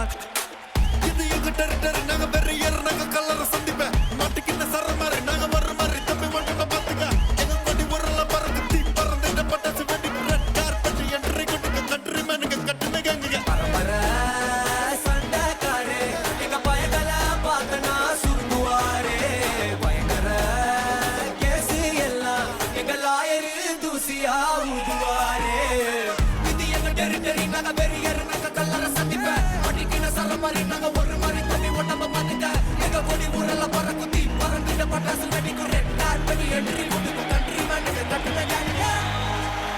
இது எங்க டெரிட்டரி, நாங்க வெறியர், நாங்க கல்லற சந்திப்பேன். மாட்டுக்கிட்ட சர மாதிரி நாங்க வர்ற மாதிரி தம்பி மட்டும் பாத்துக்க. எங்க கொடி உரல பறந்து தீ பறந்து பட்டாசு வெடி ரெட் கார்பெட் என்ட்ரி கொட்டுங்க கட்டுரி மேனுங்க கட்டுனங்க பரபர சண்டைக்காரே எங்க பயங்கள பார்த்தனா சுருங்குவாரே. பயங்கர கேசு எல்லாம் எங்க லாயரு தூசியா ஊதுவாரே. இது எங்க டெரிட்டரி, நாங்க வெறியர், நாங்க கல்லற சந்திப்பேன். மாட்டுக்கிட்ட சர மாதிரி நாங்க